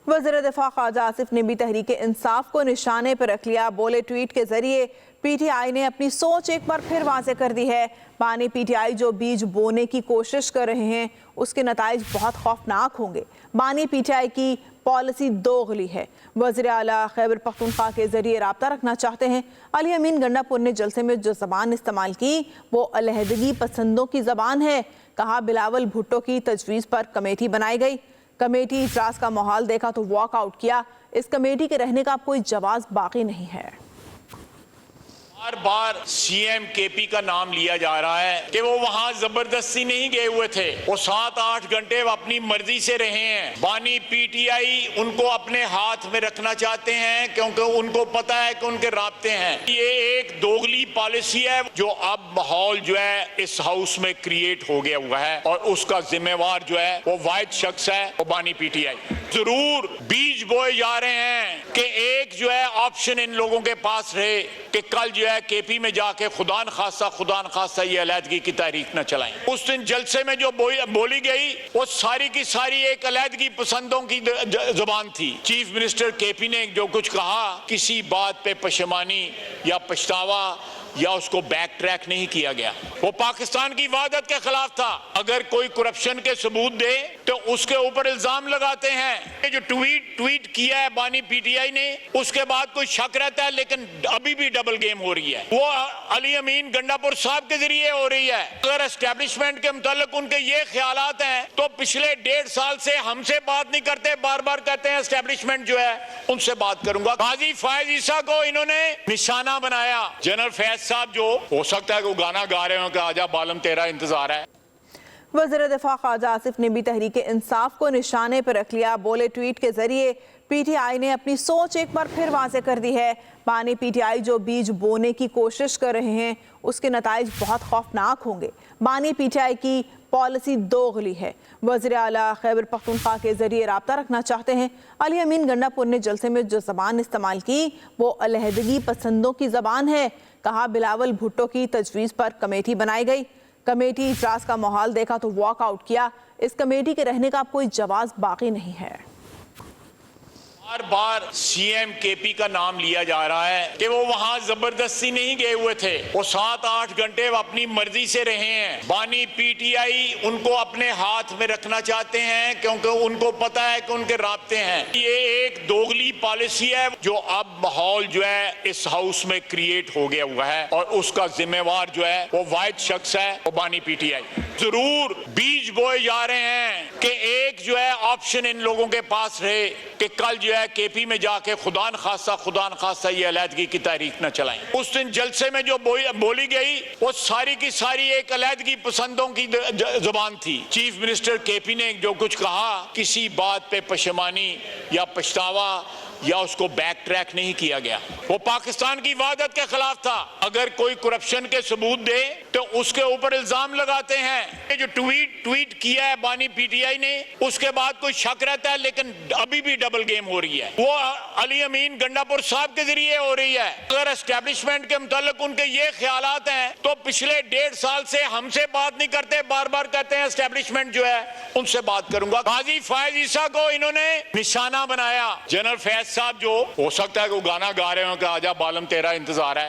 वज़ीर दिफा ख्वाजा आसिफ ने भी तहरीक इंसाफ को निशाने पर रख लिया। बोले ट्वीट के जरिए PTI ने अपनी सोच एक बार फिर वाज़े कर दी है। बानी PTI जो बीज बोने की कोशिश कर रहे हैं उसके नताइज बहुत खौफनाक होंगे। बानी PTI की पॉलिसी दोगली है। वज़ीर आला खैबर पख्तूनख्वा के जरिए रब्ता रखना चाहते हैं। अली अमीन गंडापुर ने जलसे में जो ज़बान इस्तेमाल की वो अलहदगी पसंदों की ज़बान है। कहा बिलावल भुट्टो की तजवीज़ पर कमेटी बनाई गई। कमेटी इजलास का माहौल देखा तो वॉकआउट किया। इस कमेटी के रहने का अब कोई जवाब बाकी नहीं है। बार बार CM KP का नाम लिया जा रहा है कि वो वहां जबरदस्ती नहीं गए हुए थे, वो 7-8 घंटे अपनी मर्जी से रहे हैं। बानी PTI उनको अपने हाथ में रखना चाहते हैं क्योंकि उनको पता है कि उनके राब्ते हैं। ये एक दोगली पॉलिसी है जो अब माहौल जो है इस हाउस में क्रिएट हो गया हुआ है और उसका जिम्मेवार जो है वो वाहिद शख्स है, वो बानी PTI। जरूर बीज बोए जा रहे हैं कि एक जो है ऑप्शन इन लोगों के पास रहे कि कल जो है KP में जाके खुदा न खास्ता ये अलहदगी की तहरीक न चलाएं। उस दिन जलसे में जो बोली गई वो सारी की सारी एक अलहदगी पसंदों की जुबान थी। चीफ मिनिस्टर KP ने जो कुछ कहा किसी बात पे पशेमानी या पछतावा या उसको बैक ट्रैक नहीं किया गया। वो पाकिस्तान की वादत के खिलाफ था। अगर कोई करप्शन के सबूत दे तो उसके ऊपर इल्जाम लगाते हैं। ये जो ट्वीट किया है बानी PTI ने उसके बाद कोई शक रहता है, लेकिन अभी भी डबल गेम हो रही है। वो अली अमीन गंडापुर साहब के जरिए हो रही है। अगर एस्टेब्लिशमेंट के मुतालिक उनके ये ख्यालात हैं तो पिछले 1.5 साल से हमसे बात नहीं करते, बार बार कहते हैं एस्टेब्लिशमेंट जो है उनसे बात करूंगा। गाजी फायज ईसा को इन्होंने निशाना बनाया। जनरल फैज साहब जो हो सकता है कि वो गाना गा रहे हो कि आजा बालम तेरा इंतजार है। वज़ीर दिफा ख्वाजा आसिफ ने भी तहरीक इंसाफ को निशाने पर रख लिया। बोले ट्वीट के जरिए PTI ने अपनी सोच एक बार फिर वाज़े कर दी है। बानी PTI जो बीज बोने की कोशिश कर रहे हैं उसके नताइज बहुत खौफनाक होंगे। बानी PTI की पॉलिसी दोगली है। वज़ीर आला खैबर पख्तूनख्वा के जरिए रब्ता रखना चाहते हैं। अली अमीन गंडापुर ने जलसे में जो ज़बान इस्तेमाल की वो अलहदगी पसंदों की ज़बान है। कहा बिलावल भुट्टो की तजवीज़ पर कमेटी बनाई गई। कमेटी इजलास का माहौल देखा तो वॉकआउट किया। इस कमेटी के रहने का अब कोई जवाब बाकी नहीं है। बार बार CM KP का नाम लिया जा रहा है कि वो वहां जबरदस्ती नहीं गए हुए थे, वो 7-8 घंटे अपनी मर्जी से रहे हैं। बानी PTI उनको अपने हाथ में रखना चाहते हैं क्योंकि उनको पता है कि उनके राब्ते हैं। ये एक दोगली पॉलिसी है जो अब माहौल जो है इस हाउस में क्रिएट हो गया हुआ है और उसका जिम्मेवार जो है वो वाहिद शख्स है, वो बानी PTI। जरूर बीज बोए जा रहे हैं कि एक जो है ऑप्शन इन लोगों के पास रहे कि कल जो है KP में जाके खुदा न खास्ता ये अलहदगी की तहरीक न चलाएं। उस दिन जलसे में जो बोली गई वो सारी की सारी एक अलहदगी पसंदों की जुबान थी। चीफ मिनिस्टर KP ने जो कुछ कहा किसी बात पे पशेमानी या पछतावा या उसको बैक ट्रैक नहीं किया गया। वो पाकिस्तान की वादत के खिलाफ था। अगर कोई करप्शन के सबूत दे तो उसके ऊपर इल्जाम लगाते हैं। ये जो ट्वीट किया है बानी PTI ने उसके बाद कोई शक रहता है, लेकिन अभी भी डबल गेम हो रही है। वो अली अमीन गंडापुर साहब के जरिए हो रही है। अगर एस्टेब्लिशमेंट के मुतालिक उनके ये ख्यालात हैं तो पिछले 1.5 साल से हमसे बात नहीं करते, बार बार कहते हैं एस्टेब्लिशमेंट जो है उनसे बात करूंगा। गाजी फायज ईसा को इन्होंने निशाना बनाया। जनरल फैज साहब जो हो सकता है कि वो गाना गा रहे हो कि आजा बालम तेरा इंतजार है।